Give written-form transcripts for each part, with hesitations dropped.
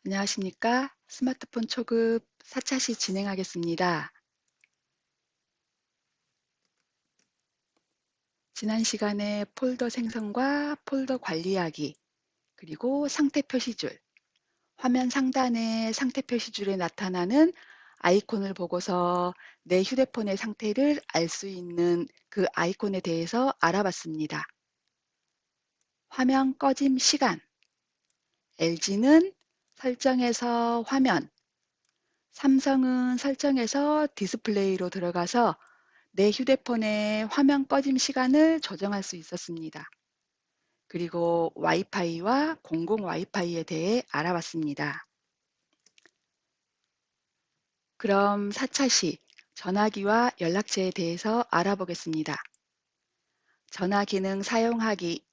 안녕하십니까? 스마트폰 초급 4차 시 진행하겠습니다. 지난 시간에 폴더 생성과 폴더 관리하기, 그리고 상태 표시줄, 화면 상단의 상태 표시줄에 나타나는 아이콘을 보고서 내 휴대폰의 상태를 알 수 있는 그 아이콘에 대해서 알아봤습니다. 화면 꺼짐 시간, LG는 설정에서 화면, 삼성은 설정에서 디스플레이로 들어가서 내 휴대폰의 화면 꺼짐 시간을 조정할 수 있었습니다. 그리고 와이파이와 공공 와이파이에 대해 알아봤습니다. 그럼 4차 시 전화기와 연락처에 대해서 알아보겠습니다. 전화 기능 사용하기.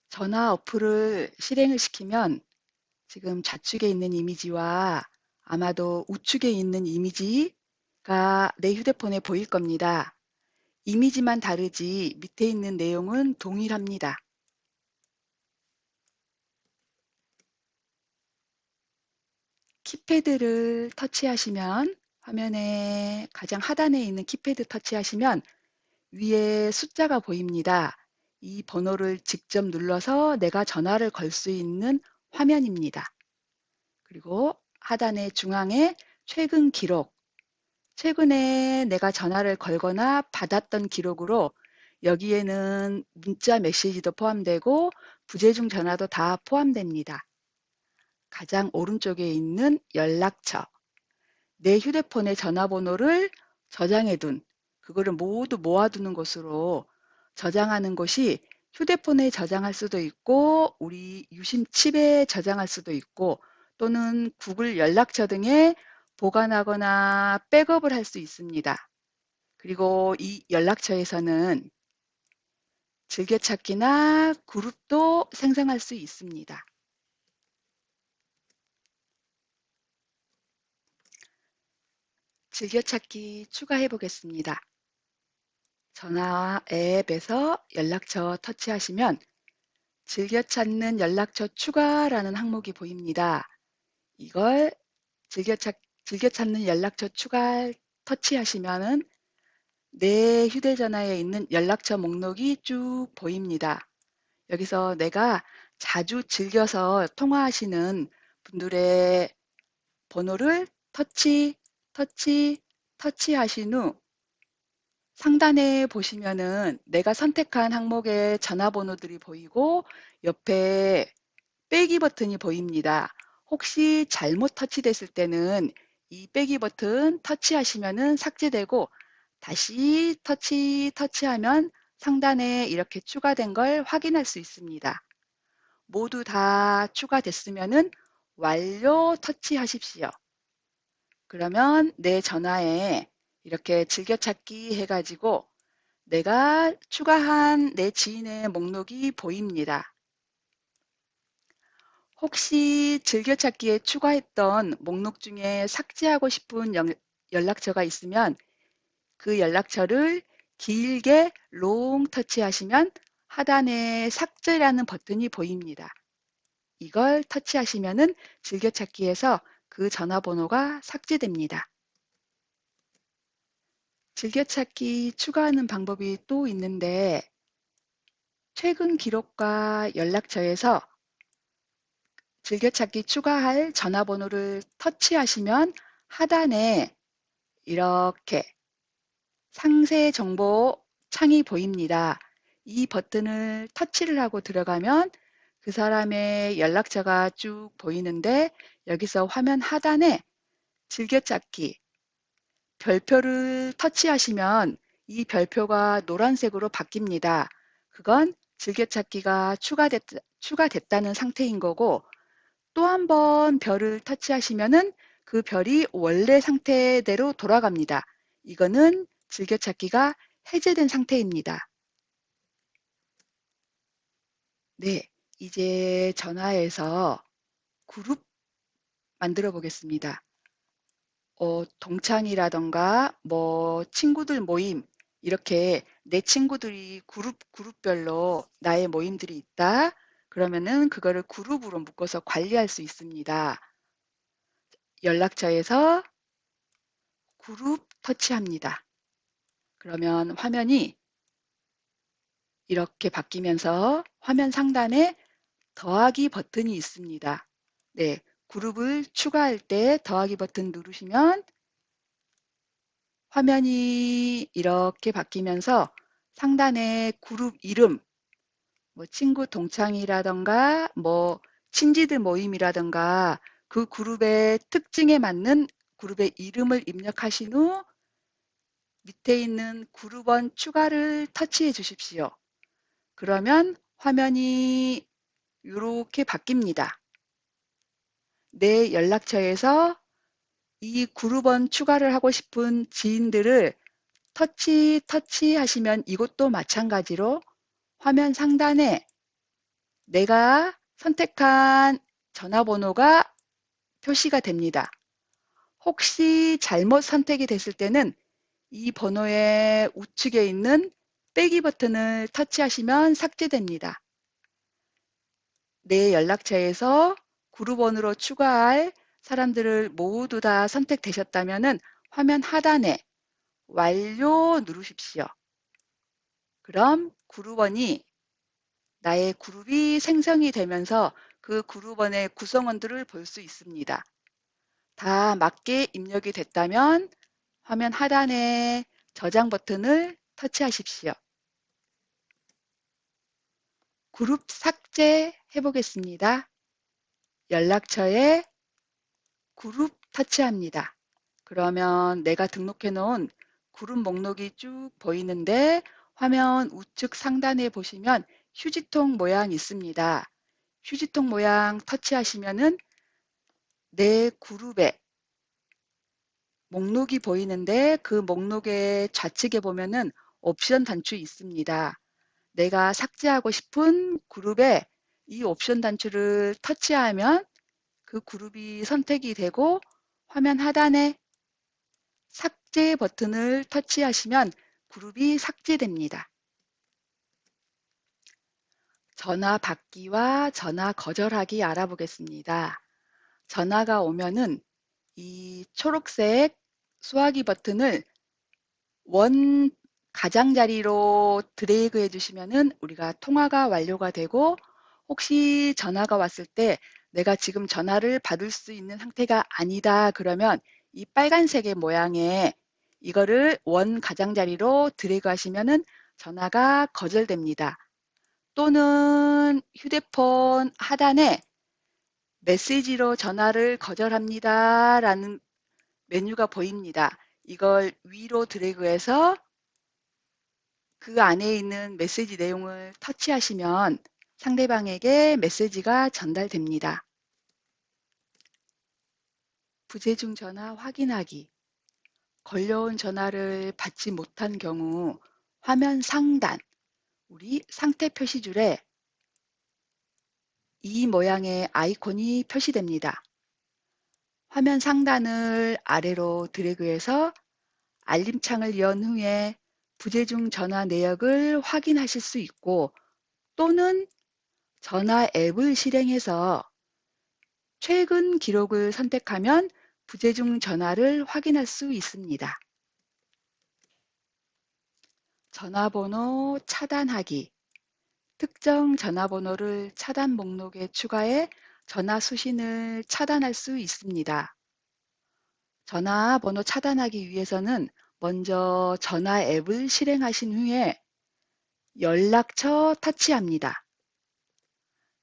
전화 어플을 실행을 시키면 지금 좌측에 있는 이미지와 아마도 우측에 있는 이미지가 내 휴대폰에 보일 겁니다. 이미지만 다르지 밑에 있는 내용은 동일합니다. 키패드를 터치하시면 화면의 가장 하단에 있는 키패드 터치하시면 위에 숫자가 보입니다. 이 번호를 직접 눌러서 내가 전화를 걸 수 있는 화면입니다. 그리고 하단의 중앙에 최근 기록, 최근에 내가 전화를 걸거나 받았던 기록으로 여기에는 문자 메시지도 포함되고 부재중 전화도 다 포함됩니다. 가장 오른쪽에 있는 연락처, 내 휴대폰의 전화번호를 저장해둔, 그거를 모두 모아두는 곳으로 저장하는 곳이 휴대폰에 저장할 수도 있고 우리 유심칩에 저장할 수도 있고 또는 구글 연락처 등에 보관하거나 백업을 할 수 있습니다. 그리고 이 연락처에서는 즐겨찾기나 그룹도 생성할 수 있습니다. 즐겨찾기 추가해 보겠습니다. 전화 앱에서 연락처 터치하시면 즐겨찾는 연락처 추가라는 항목이 보입니다. 이걸 즐겨찾는 연락처 추가 터치하시면은 내 휴대전화에 있는 연락처 목록이 쭉 보입니다. 여기서 내가 자주 즐겨서 통화하시는 분들의 번호를 터치하신 후 상단에 보시면은 내가 선택한 항목의 전화번호들이 보이고 옆에 빼기 버튼이 보입니다. 혹시 잘못 터치됐을 때는 이 빼기 버튼 터치하시면은 삭제되고 다시 터치하면 상단에 이렇게 추가된 걸 확인할 수 있습니다. 모두 다 추가됐으면은 완료 터치하십시오. 그러면 내 전화에 이렇게 즐겨찾기 해가지고 내가 추가한 내 지인의 목록이 보입니다. 혹시 즐겨찾기에 추가했던 목록 중에 삭제하고 싶은 연락처가 있으면 그 연락처를 길게 롱 터치하시면 하단에 삭제라는 버튼이 보입니다. 이걸 터치하시면은 즐겨찾기에서 그 전화번호가 삭제됩니다. 즐겨찾기 추가하는 방법이 또 있는데 최근 기록과 연락처에서 즐겨찾기 추가할 전화번호를 터치하시면 하단에 이렇게 상세 정보 창이 보입니다. 이 버튼을 터치를 하고 들어가면 그 사람의 연락처가 쭉 보이는데 여기서 화면 하단에 즐겨찾기 별표를 터치하시면 이 별표가 노란색으로 바뀝니다. 그건 즐겨찾기가 추가됐다는 상태인 거고 또 한 번 별을 터치하시면은 그 별이 원래 상태대로 돌아갑니다. 이거는 즐겨찾기가 해제된 상태입니다. 네, 이제 전화에서 그룹 만들어 보겠습니다. 동창이라던가 뭐 친구들 모임 이렇게 내 친구들이 그룹별로 나의 모임들이 있다. 그러면은 그거를 그룹으로 묶어서 관리할 수 있습니다. 연락처에서 그룹 터치합니다. 그러면 화면이 이렇게 바뀌면서 화면 상단에 더하기 버튼이 있습니다. 네, 그룹을 추가할 때 더하기 버튼 누르시면 화면이 이렇게 바뀌면서 상단에 그룹 이름, 뭐 친구 동창이라던가 뭐 친지들 모임이라던가 그 그룹의 특징에 맞는 그룹의 이름을 입력하신 후 밑에 있는 그룹원 추가를 터치해 주십시오. 그러면 화면이 이렇게 바뀝니다. 내 연락처에서 이 그룹원 추가를 하고 싶은 지인들을 터치하시면 이것도 마찬가지로 화면 상단에 내가 선택한 전화번호가 표시가 됩니다. 혹시 잘못 선택이 됐을 때는 이 번호의 우측에 있는 빼기 버튼을 터치하시면 삭제됩니다. 내 연락처에서 그룹원으로 추가할 사람들을 모두 다 선택되셨다면 화면 하단에 완료 누르십시오. 그럼 그룹원이 나의 그룹이 생성이 되면서 그 그룹원의 구성원들을 볼 수 있습니다. 다 맞게 입력이 됐다면 화면 하단에 저장 버튼을 터치하십시오. 그룹 삭제 해보겠습니다. 연락처에 그룹 터치합니다. 그러면 내가 등록해 놓은 그룹 목록이 쭉 보이는데 화면 우측 상단에 보시면 휴지통 모양 있습니다. 휴지통 모양 터치하시면은 내 그룹에 목록이 보이는데 그 목록의 좌측에 보면은 옵션 단추 있습니다. 내가 삭제하고 싶은 그룹에 이 옵션 단추를 터치하면 그 그룹이 선택이 되고 화면 하단에 삭제 버튼을 터치하시면 그룹이 삭제됩니다. 전화 받기와 전화 거절하기 알아보겠습니다. 전화가 오면은 이 초록색 수화기 버튼을 원 가장자리로 드래그 해주시면은 우리가 통화가 완료가 되고 혹시 전화가 왔을 때 내가 지금 전화를 받을 수 있는 상태가 아니다 그러면 이 빨간색의 모양의 이거를 원 가장자리로 드래그 하시면은 전화가 거절됩니다. 또는 휴대폰 하단에 메시지로 전화를 거절합니다 라는 메뉴가 보입니다. 이걸 위로 드래그해서 그 안에 있는 메시지 내용을 터치하시면 상대방에게 메시지가 전달됩니다. 부재중 전화 확인하기. 걸려온 전화를 받지 못한 경우 화면 상단, 우리 상태 표시줄에 이 모양의 아이콘이 표시됩니다. 화면 상단을 아래로 드래그해서 알림창을 연 후에 부재중 전화 내역을 확인하실 수 있고 또는 전화 앱을 실행해서 최근 기록을 선택하면 부재중 전화를 확인할 수 있습니다. 전화번호 차단하기. 특정 전화번호를 차단 목록에 추가해 전화 수신을 차단할 수 있습니다. 전화번호 차단하기 위해서는 먼저 전화 앱을 실행하신 후에 연락처 터치합니다.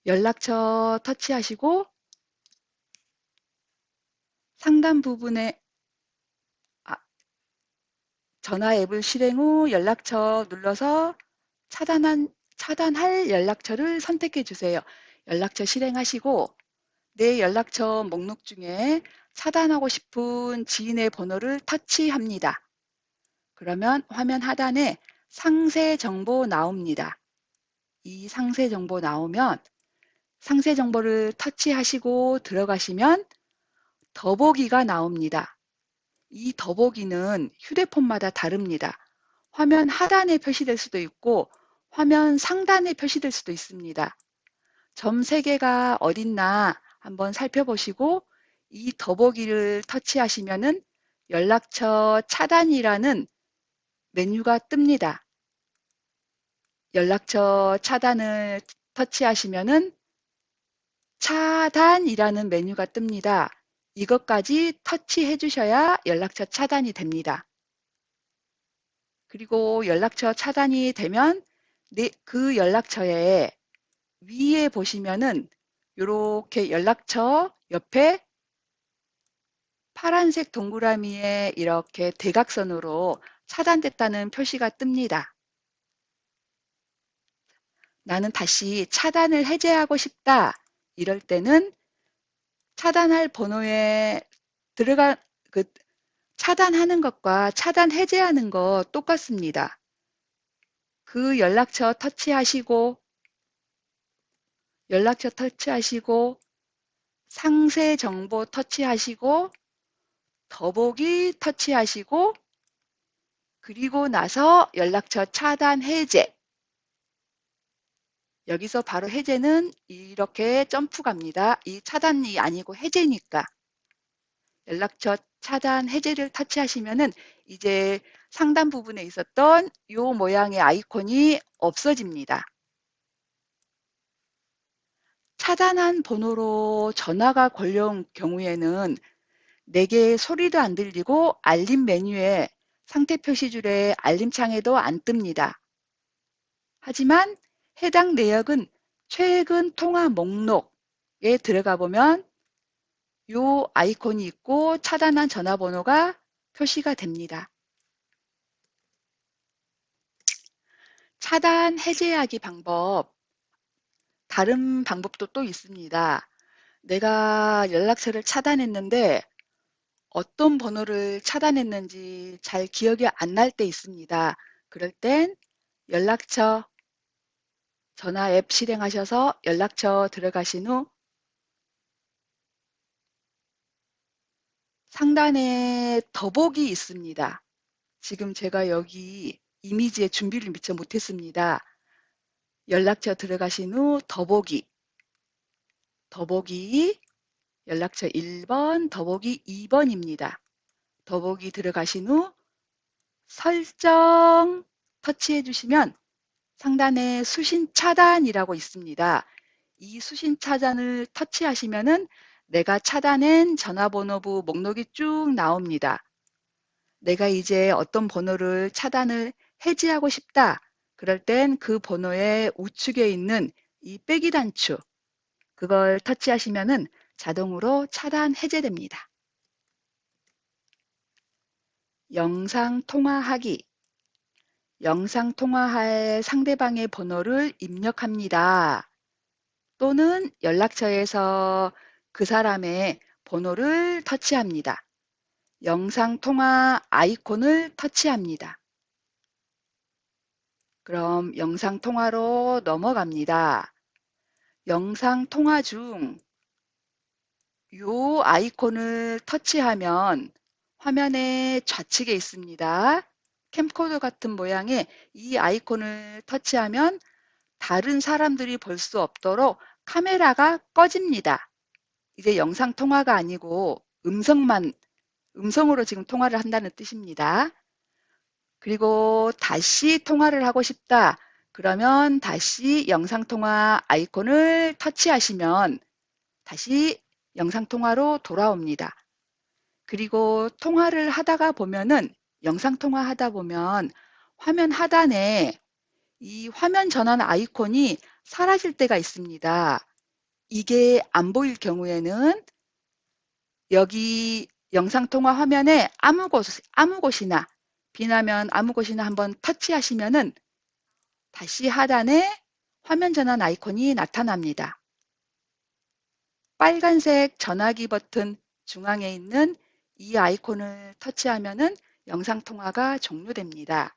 연락처 터치하시고 상단 부분에 전화 앱을 실행 후 연락처 눌러서 차단할 연락처를 선택해 주세요. 연락처 실행하시고 내 연락처 목록 중에 차단하고 싶은 지인의 번호를 터치합니다. 그러면 화면 하단에 상세 정보 나옵니다. 이 상세 정보 나오면 상세 정보를 터치하시고 들어가시면 더보기가 나옵니다. 이 더보기는 휴대폰마다 다릅니다. 화면 하단에 표시될 수도 있고 화면 상단에 표시될 수도 있습니다. 점 3개가 어딨나 한번 살펴보시고 이 더보기를 터치하시면은 연락처 차단이라는 메뉴가 뜹니다. 연락처 차단을 터치하시면은 차단이라는 메뉴가 뜹니다. 이것까지 터치해 주셔야 연락처 차단이 됩니다. 그리고 연락처 차단이 되면 그 연락처에 위에 보시면은 이렇게 연락처 옆에 파란색 동그라미에 이렇게 대각선으로 차단됐다는 표시가 뜹니다. 나는 다시 차단을 해제하고 싶다. 이럴 때는 차단할 번호에 들어가 그 차단하는 것과 차단 해제하는 거 똑같습니다. 그 연락처 터치하시고 상세 정보 터치하시고 더보기 터치하시고 그리고 나서 연락처 차단 해제. 여기서 바로 해제는 이렇게 점프 갑니다. 이 차단이 아니고 해제니까. 연락처 차단 해제를 터치하시면은 이제 상단 부분에 있었던 이 모양의 아이콘이 없어집니다. 차단한 번호로 전화가 걸려온 경우에는 내게 소리도 안 들리고 알림 메뉴에 상태 표시줄에 알림창에도 안 뜹니다. 하지만 해당 내역은 최근 통화 목록에 들어가 보면 이 아이콘이 있고 차단한 전화번호가 표시가 됩니다. 차단 해제하기 방법, 다른 방법도 또 있습니다. 내가 연락처를 차단했는데 어떤 번호를 차단했는지 잘 기억이 안 날 때 있습니다. 그럴 땐 연락처 전화 앱 실행하셔서 연락처 들어가신 후 상단에 더보기 있습니다. 지금 제가 여기 이미지에 준비를 미처 못했습니다. 연락처 들어가신 후 더보기 연락처 1번, 더보기 2번입니다. 더보기 들어가신 후 설정 터치해 주시면 상단에 수신 차단이라고 있습니다. 이 수신 차단을 터치하시면은 내가 차단한 전화번호부 목록이 쭉 나옵니다. 내가 이제 어떤 번호를 차단을 해지하고 싶다. 그럴 땐 그 번호의 우측에 있는 이 빼기 단추 그걸 터치하시면은 자동으로 차단 해제됩니다. 영상 통화하기. 영상 통화할 상대방의 번호를 입력합니다. 또는 연락처에서 그 사람의 번호를 터치합니다. 영상 통화 아이콘을 터치합니다. 그럼 영상 통화로 넘어갑니다. 영상 통화 중 이 아이콘을 터치하면 화면의 좌측에 있습니다. 캠코더 같은 모양의 이 아이콘을 터치하면 다른 사람들이 볼 수 없도록 카메라가 꺼집니다. 이제 영상 통화가 아니고 음성으로 지금 통화를 한다는 뜻입니다. 그리고 다시 통화를 하고 싶다. 그러면 다시 영상 통화 아이콘을 터치하시면 다시 영상 통화로 돌아옵니다. 그리고 통화를 하다가 보면은 영상 통화 하다 보면 화면 하단에 이 화면 전환 아이콘이 사라질 때가 있습니다. 이게 안 보일 경우에는 여기 영상통화 화면에 아무 곳이나 비나면 아무 곳이나 한번 터치하시면은 다시 하단에 화면 전환 아이콘이 나타납니다. 빨간색 전화기 버튼 중앙에 있는 이 아이콘을 터치하면은 영상통화가 종료됩니다.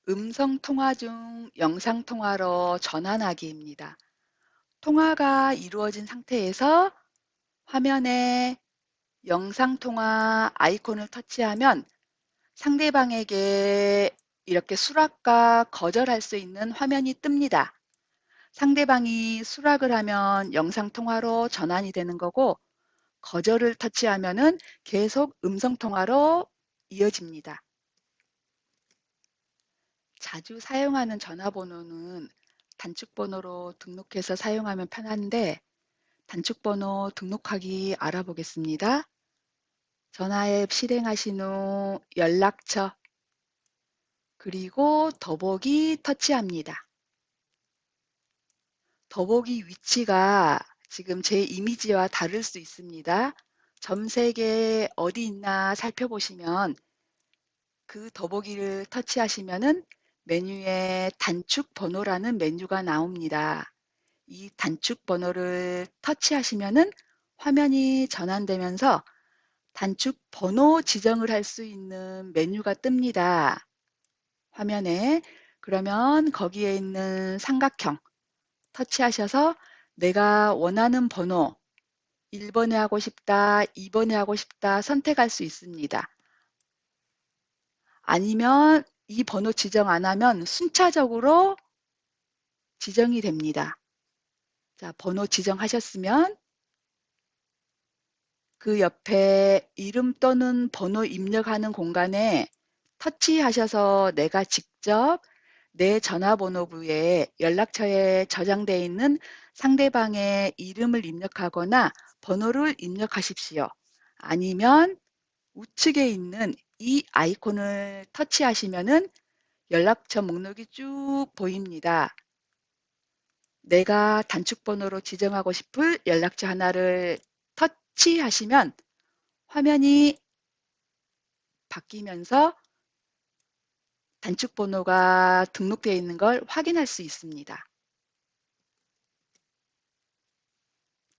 음성통화 중 영상통화로 전환하기입니다. 통화가 이루어진 상태에서 화면에 영상통화 아이콘을 터치하면 상대방에게 이렇게 수락과 거절할 수 있는 화면이 뜹니다. 상대방이 수락을 하면 영상통화로 전환이 되는 거고, 거절을 터치하면은 계속 음성통화로 이어집니다. 자주 사용하는 전화번호는 단축번호로 등록해서 사용하면 편한데, 단축번호 등록하기 알아보겠습니다. 전화앱 실행하신 후 연락처, 그리고 더보기 터치합니다. 더보기 위치가 지금 제 이미지와 다를 수 있습니다. 점색에 어디 있나 살펴보시면 그 더보기를 터치하시면은 메뉴에 단축 번호라는 메뉴가 나옵니다. 이 단축 번호를 터치하시면은 화면이 전환되면서 단축 번호 지정을 할 수 있는 메뉴가 뜹니다. 화면에. 그러면 거기에 있는 삼각형 터치하셔서 내가 원하는 번호 1번에 하고 싶다, 2번에 하고 싶다 선택할 수 있습니다. 아니면 이 번호 지정 안 하면 순차적으로 지정이 됩니다. 자, 번호 지정하셨으면 그 옆에 이름 또는 번호 입력하는 공간에 터치하셔서 내가 직접 내 전화번호부에 연락처에 저장되어 있는 상대방의 이름을 입력하거나 번호를 입력하십시오. 아니면 우측에 있는 이 아이콘을 터치하시면은 연락처 목록이 쭉 보입니다. 내가 단축번호로 지정하고 싶을 연락처 하나를 터치하시면 화면이 바뀌면서 단축번호가 등록되어 있는 걸 확인할 수 있습니다.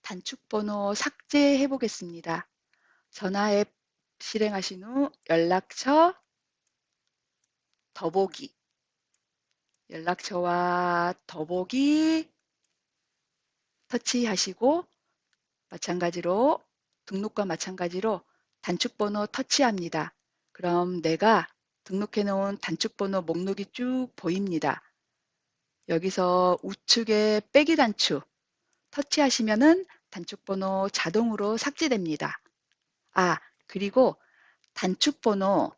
단축번호 삭제해 보겠습니다. 전화 앱 실행하신 후 연락처 더보기, 연락처와 더보기 터치하시고 마찬가지로 등록과 마찬가지로 단축번호 터치합니다. 그럼 내가 등록해 놓은 단축번호 목록이 쭉 보입니다. 여기서 우측에 빼기 단축 터치하시면은 단축번호 자동으로 삭제됩니다. 아, 그리고 단축번호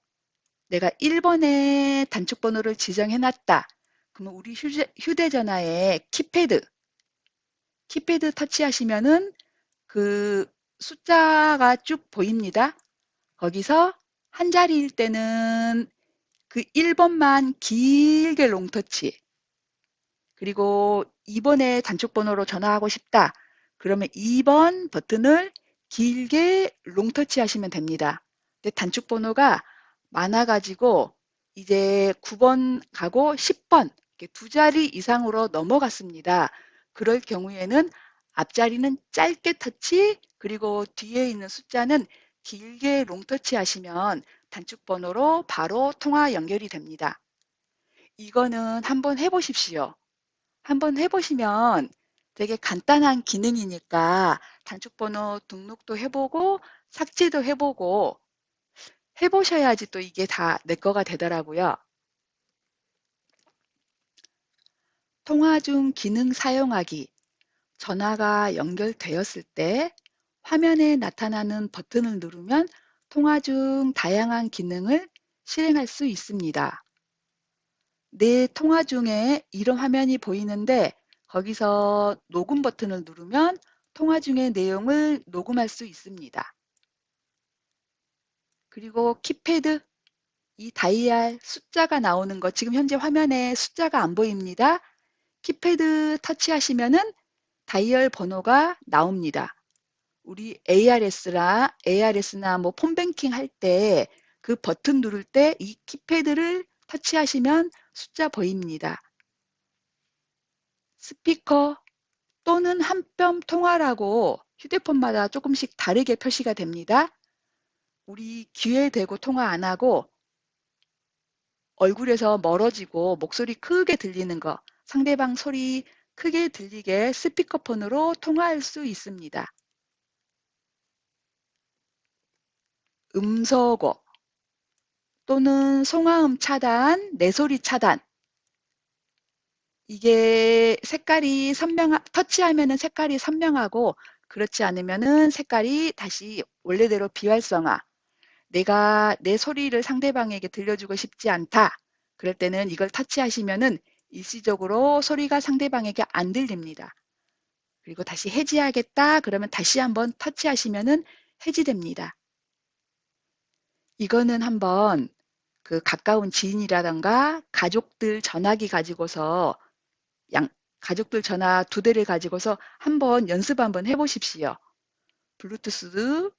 내가 1번에 단축번호를 지정해 놨다. 그러면 우리 휴대전화에 키패드 터치하시면은 그 숫자가 쭉 보입니다. 거기서 한 자리일 때는 그 1번만 길게 롱터치, 그리고 2번에 단축번호로 전화하고 싶다. 그러면 2번 버튼을 길게 롱터치 하시면 됩니다. 근데 단축번호가 많아가지고 이제 9번 가고 10번 이렇게 두 자리 이상으로 넘어갔습니다. 그럴 경우에는 앞자리는 짧게 터치, 그리고 뒤에 있는 숫자는 길게 롱터치 하시면 단축번호로 바로 통화 연결이 됩니다. 이거는 한번 해보십시오. 한번 해보시면 되게 간단한 기능이니까 단축번호 등록도 해보고 삭제도 해보고 해보셔야지 또 이게 다 내 거가 되더라고요. 통화 중 기능 사용하기. 전화가 연결되었을 때 화면에 나타나는 버튼을 누르면 통화 중 다양한 기능을 실행할 수 있습니다. 내 통화 중에 이런 화면이 보이는데 거기서 녹음 버튼을 누르면 통화 중의 내용을 녹음할 수 있습니다. 그리고 키패드, 이 다이얼 숫자가 나오는 거 지금 현재 화면에 숫자가 안 보입니다. 키패드 터치하시면은 다이얼 번호가 나옵니다. 우리 ARS나 뭐 폰뱅킹 할 때 그 버튼 누를 때 이 키패드를 터치하시면 숫자 보입니다. 스피커 또는 한 뼘 통화라고 휴대폰마다 조금씩 다르게 표시가 됩니다. 우리 귀에 대고 통화 안 하고 얼굴에서 멀어지고 목소리 크게 들리는 거, 상대방 소리 크게 들리게 스피커폰으로 통화할 수 있습니다. 음소거 또는 송화음 차단, 내소리 차단, 이게 색깔이 터치하면은 색깔이 선명하고 그렇지 않으면은 색깔이 다시 원래대로 비활성화. 내가 내 소리를 상대방에게 들려주고 싶지 않다. 그럴 때는 이걸 터치하시면은 일시적으로 소리가 상대방에게 안 들립니다. 그리고 다시 해지하겠다. 그러면 다시 한번 터치하시면은 해지됩니다. 이거는 한번 그 가까운 지인이라던가 가족들 전화기 가지고서 양, 가족들 전화 두 대를 가지고서 한번 연습 한번 해보십시오. 블루투스,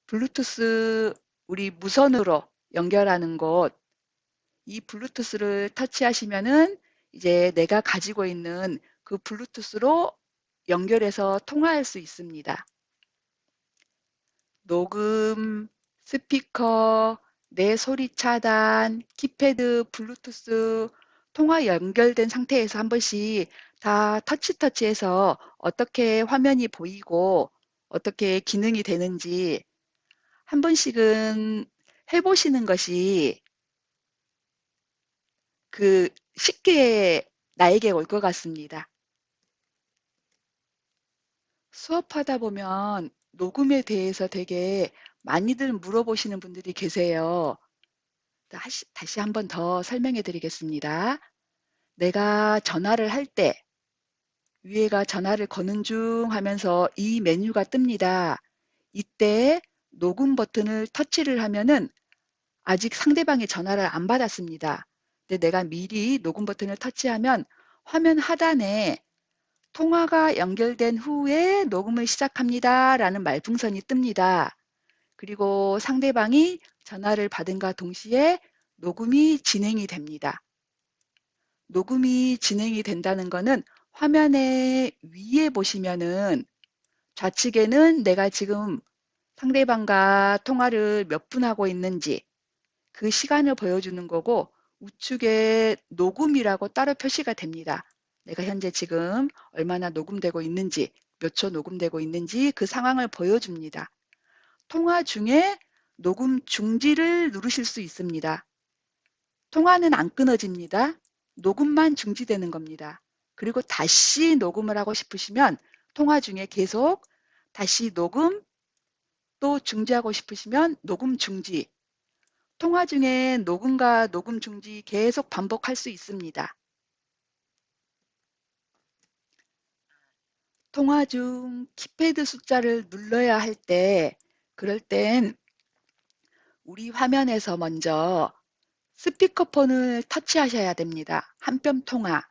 블루투스 우리 무선으로 연결하는 곳, 이 블루투스를 터치하시면은 이제 내가 가지고 있는 그 블루투스로 연결해서 통화할 수 있습니다. 녹음, 스피커, 내 소리 차단, 키패드, 블루투스, 통화 연결된 상태에서 한 번씩 다 터치해서 어떻게 화면이 보이고 어떻게 기능이 되는지 한 번씩은 해보시는 것이 그 쉽게 나에게 올 것 같습니다. 수업하다 보면 녹음에 대해서 되게 많이들 물어보시는 분들이 계세요. 다시 한번 더 설명해 드리겠습니다. 내가 전화를 할 때 위에가 전화를 거는 중 하면서 이 메뉴가 뜹니다. 이때 녹음 버튼을 터치를 하면은 아직 상대방의 전화를 안 받았습니다. 근데 내가 미리 녹음 버튼을 터치하면 화면 하단에 통화가 연결된 후에 녹음을 시작합니다. 라는 말풍선이 뜹니다. 그리고 상대방이 전화를 받은과 동시에 녹음이 진행이 됩니다. 녹음이 진행이 된다는 것은 화면의 위에 보시면은 좌측에는 내가 지금 상대방과 통화를 몇 분 하고 있는지 그 시간을 보여주는 거고 우측에 녹음이라고 따로 표시가 됩니다. 내가 현재 지금 얼마나 녹음되고 있는지 몇 초 녹음되고 있는지 그 상황을 보여줍니다. 통화 중에 녹음 중지를 누르실 수 있습니다. 통화는 안 끊어집니다. 녹음만 중지되는 겁니다. 그리고 다시 녹음을 하고 싶으시면 통화 중에 계속 다시 녹음 또 중지하고 싶으시면 녹음 중지. 통화 중에 녹음과 녹음 중지 계속 반복할 수 있습니다. 통화 중 키패드 숫자를 눌러야 할 때, 그럴 땐 우리 화면에서 먼저 스피커폰을 터치하셔야 됩니다. 한 뼘 통화.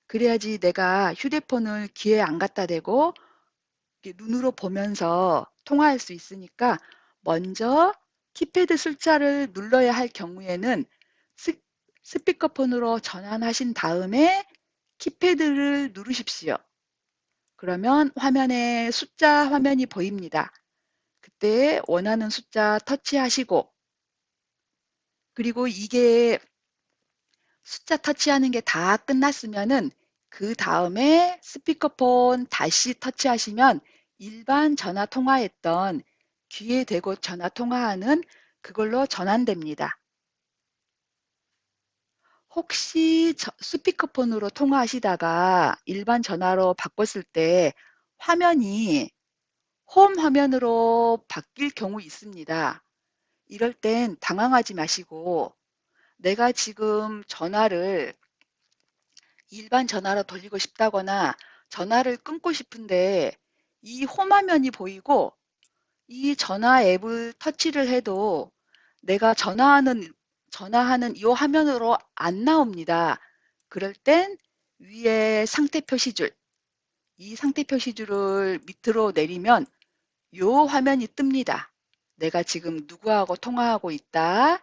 그래야지 내가 휴대폰을 귀에 안 갖다 대고 눈으로 보면서 통화할 수 있으니까 먼저 키패드 숫자를 눌러야 할 경우에는 스, 스피커폰으로 전환하신 다음에 키패드를 누르십시오. 그러면 화면에 숫자 화면이 보입니다. 그때 원하는 숫자 터치하시고 그리고 이게 숫자 터치하는 게 다 끝났으면은 그 다음에 스피커폰 다시 터치하시면 일반 전화 통화했던 귀에 대고 전화 통화하는 그걸로 전환됩니다. 혹시 스피커폰으로 통화하시다가 일반 전화로 바꿨을 때 화면이 홈 화면으로 바뀔 경우 있습니다. 이럴 땐 당황하지 마시고 내가 지금 전화를 일반 전화로 돌리고 싶다거나 전화를 끊고 싶은데 이 홈 화면이 보이고 이 전화 앱을 터치를 해도 내가 전화하는 이 화면으로 안 나옵니다. 그럴 땐 위에 상태 표시줄, 이 상태 표시줄을 밑으로 내리면 이 화면이 뜹니다. 내가 지금 누구하고 통화하고 있다.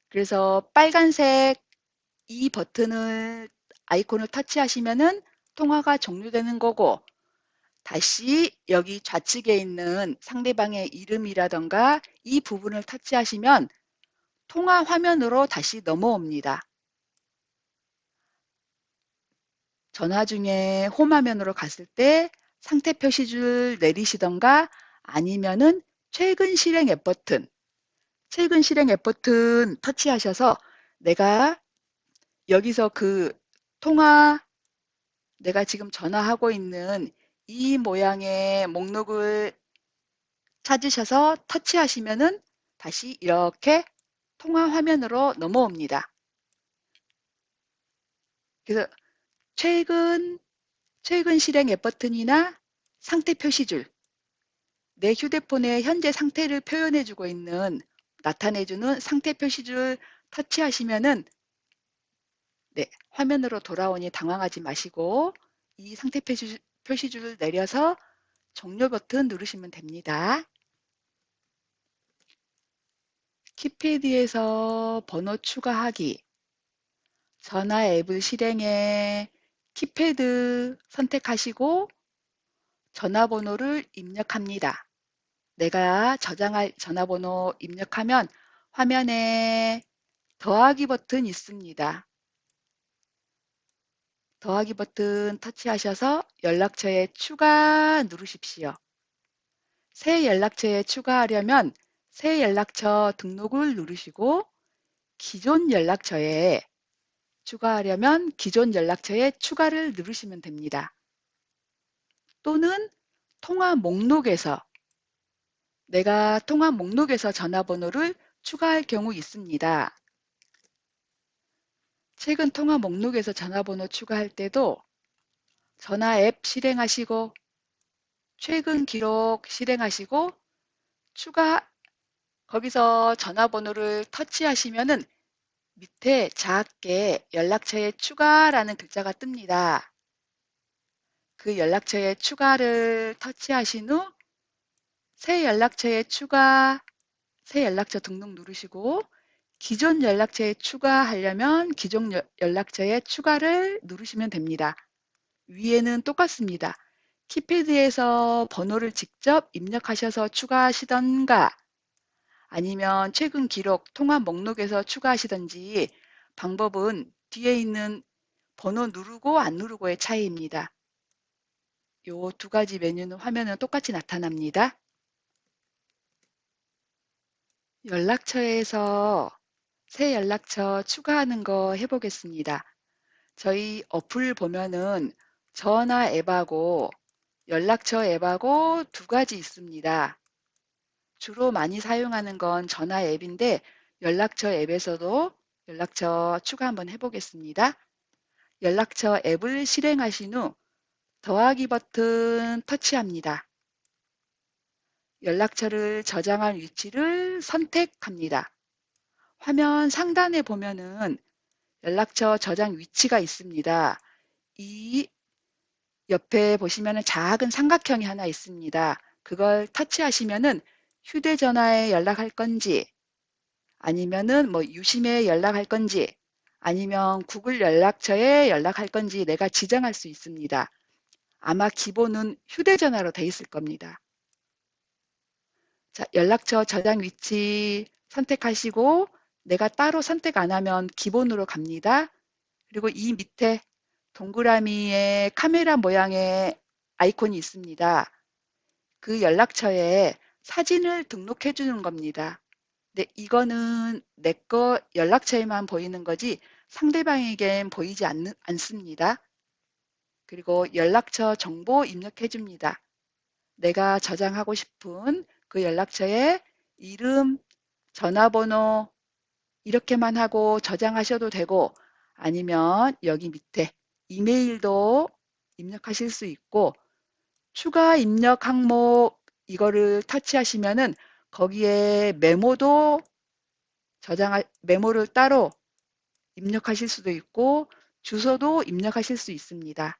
그래서 빨간색 이 버튼을 아이콘을 터치하시면은 통화가 종료되는 거고 다시 여기 좌측에 있는 상대방의 이름이라던가 이 부분을 터치하시면 통화 화면으로 다시 넘어옵니다. 전화 중에 홈 화면으로 갔을 때 상태 표시줄 내리시던가 아니면은 최근 실행 앱 버튼 터치하셔서 내가 여기서 그 통화, 내가 지금 전화하고 있는 이 모양의 목록을 찾으셔서 터치하시면은 다시 이렇게 통화 화면으로 넘어옵니다. 그래서 최근 실행 앱 버튼이나 상태 표시줄, 내 휴대폰의 현재 상태를 표현해주고 있는, 나타내주는 상태 표시줄 터치하시면은 네, 화면으로 돌아오니 당황하지 마시고 이 상태 표시줄을 내려서 종료 버튼 누르시면 됩니다. 키패드에서 번호 추가하기, 전화 앱을 실행해 키패드 선택하시고 전화번호를 입력합니다. 내가 저장할 전화번호 입력하면 화면에 더하기 버튼 있습니다. 더하기 버튼 터치하셔서 연락처에 추가 누르십시오. 새 연락처에 추가하려면 새 연락처 등록을 누르시고 기존 연락처에 추가하려면 기존 연락처에 추가를 누르시면 됩니다. 또는 통화 목록에서 내가 통화 목록에서 전화번호를 추가할 경우 있습니다. 최근 통화 목록에서 전화번호 추가할 때도 전화 앱 실행하시고 최근 기록 실행하시고 추가 거기서 전화번호를 터치하시면은 밑에 작게 연락처에 추가라는 글자가 뜹니다. 그 연락처에 추가를 터치하신 후 새 연락처에 추가, 새 연락처 등록 누르시고 기존 연락처에 추가하려면 기존 연락처에 추가를 누르시면 됩니다. 위에는 똑같습니다. 키패드에서 번호를 직접 입력하셔서 추가하시던가 아니면 최근 기록 통화 목록에서 추가하시던지 방법은 뒤에 있는 번호 누르고 안 누르고의 차이입니다. 요 두 가지 메뉴는 화면은 똑같이 나타납니다. 연락처에서 새 연락처 추가하는 거 해보겠습니다. 저희 어플 보면은 전화 앱하고 연락처 앱하고 두 가지 있습니다. 주로 많이 사용하는 건 전화 앱인데 연락처 앱에서도 연락처 추가 한번 해보겠습니다. 연락처 앱을 실행하신 후 더하기 버튼 터치합니다. 연락처를 저장할 위치를 선택합니다. 화면 상단에 보면은 연락처 저장 위치가 있습니다. 이 옆에 보시면은 작은 삼각형이 하나 있습니다. 그걸 터치하시면은 휴대전화에 연락할 건지 아니면은 뭐 유심에 연락할 건지 아니면 구글 연락처에 연락할 건지 내가 지정할 수 있습니다. 아마 기본은 휴대전화로 돼 있을 겁니다. 자, 연락처 저장 위치 선택하시고 내가 따로 선택 안 하면 기본으로 갑니다. 그리고 이 밑에 동그라미에 카메라 모양의 아이콘이 있습니다. 그 연락처에 사진을 등록해 주는 겁니다. 네, 이거는 내 거 연락처에만 보이는 거지 상대방에겐 보이지 않습니다. 그리고 연락처 정보 입력해 줍니다. 내가 저장하고 싶은 그 연락처에 이름, 전화번호 이렇게만 하고 저장하셔도 되고 아니면 여기 밑에 이메일도 입력하실 수 있고 추가 입력 항목 이거를 터치하시면은 거기에 메모를 따로 입력하실 수도 있고 주소도 입력하실 수 있습니다.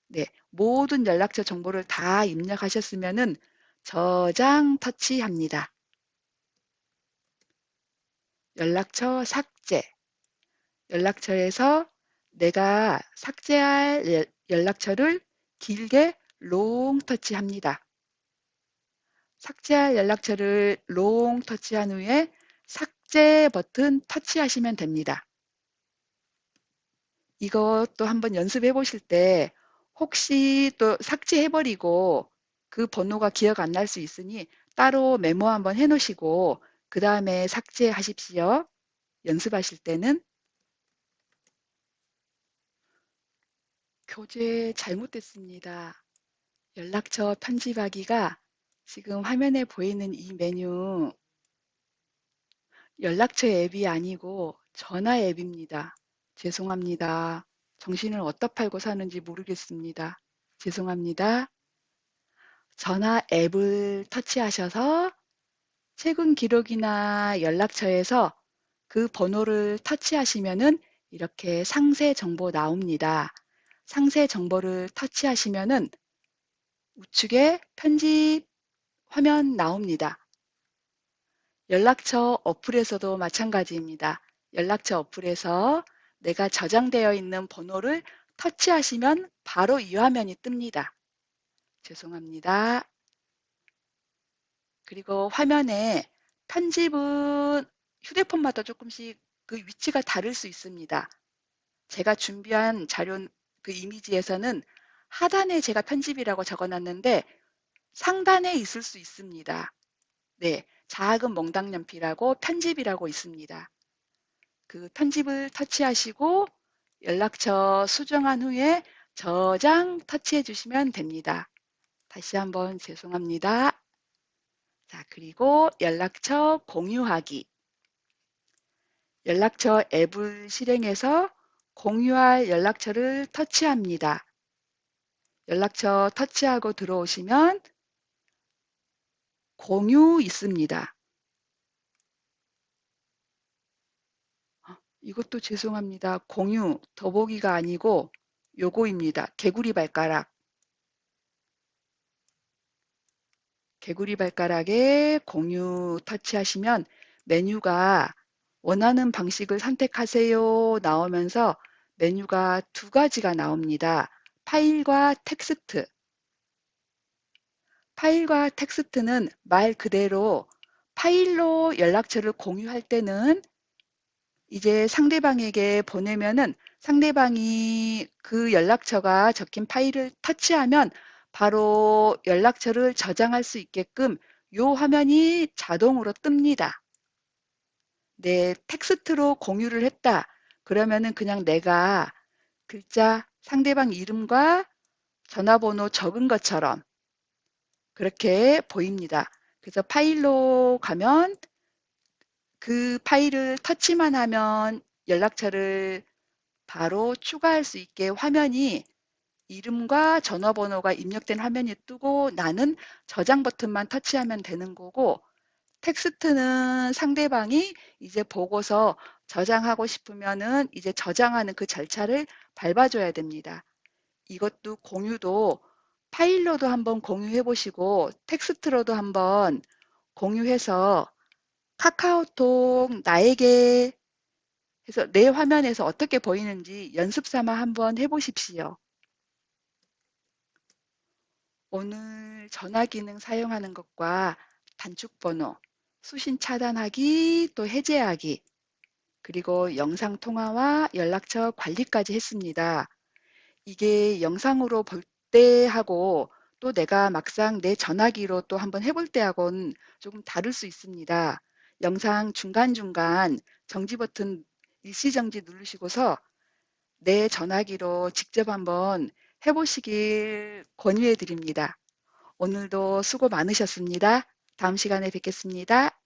네, 모든 연락처 정보를 다 입력하셨으면은 저장 터치합니다. 연락처 삭제. 연락처에서 내가 삭제할 연락처를 길게 롱 터치합니다. 삭제할 연락처를 롱 터치한 후에 삭제 버튼 터치하시면 됩니다. 이것도 한번 연습해 보실 때 혹시 또 삭제해버리고 그 번호가 기억 안 날 수 있으니 따로 메모 한번 해 놓으시고 그 다음에 삭제하십시오. 연습하실 때는. 교재 잘못됐습니다. 연락처 편집하기가 지금 화면에 보이는 이 메뉴 연락처 앱이 아니고 전화 앱입니다. 죄송합니다. 정신을 어디다 팔고 사는지 모르겠습니다. 죄송합니다. 전화 앱을 터치하셔서 최근 기록이나 연락처에서 그 번호를 터치하시면은 이렇게 상세 정보 나옵니다. 상세 정보를 터치하시면은 우측에 편집 화면 나옵니다. 연락처 어플에서도 마찬가지입니다. 연락처 어플에서 내가 저장되어 있는 번호를 터치하시면 바로 이 화면이 뜹니다. 죄송합니다. 그리고 화면에 편집은 휴대폰마다 조금씩 그 위치가 다를 수 있습니다. 제가 준비한 자료 그 이미지에서는 하단에 제가 편집이라고 적어놨는데 상단에 있을 수 있습니다. 네, 작은 몽당 연필하고 편집이라고 있습니다. 그 편집을 터치하시고 연락처 수정한 후에 저장 터치해 주시면 됩니다. 다시 한번 죄송합니다. 자, 그리고 연락처 공유하기. 연락처 앱을 실행해서 공유할 연락처를 터치합니다. 연락처 터치하고 들어오시면 공유 있습니다. 이것도 죄송합니다. 공유, 더보기가 아니고 요거입니다. 개구리 발가락. 개구리 발가락에 공유 터치하시면 메뉴가 원하는 방식을 선택하세요 나오면서 메뉴가 두 가지가 나옵니다. 파일과 텍스트. 파일과 텍스트는 말 그대로 파일로 연락처를 공유할 때는 이제 상대방에게 보내면은 상대방이 그 연락처가 적힌 파일을 터치하면 바로 연락처를 저장할 수 있게끔 요 화면이 자동으로 뜹니다. 네, 텍스트로 공유를 했다. 그러면은 그냥 내가 글자 상대방 이름과 전화번호 적은 것처럼 그렇게 보입니다. 그래서 파일로 가면 그 파일을 터치만 하면 연락처를 바로 추가할 수 있게 화면이 이름과 전화번호가 입력된 화면이 뜨고 나는 저장 버튼만 터치하면 되는 거고 텍스트는 상대방이 이제 보고서 저장하고 싶으면은 이제 저장하는 그 절차를 밟아줘야 됩니다. 이것도 공유도 파일로도 한번 공유해 보시고 텍스트로도 한번 공유해서 카카오톡 나에게 해서 내 화면에서 어떻게 보이는지 연습 삼아 한번 해보십시오. 오늘 전화 기능 사용하는 것과 단축번호, 수신 차단하기, 또 해제하기, 그리고 영상 통화와 연락처 관리까지 했습니다. 이게 영상으로 볼 때하고 또 내가 막상 내 전화기로 또 한번 해볼 때하고는 조금 다를 수 있습니다. 영상 중간중간 정지 버튼 일시정지 누르시고서 내 전화기로 직접 한번 해보시길 권유해 드립니다. 오늘도 수고 많으셨습니다. 다음 시간에 뵙겠습니다.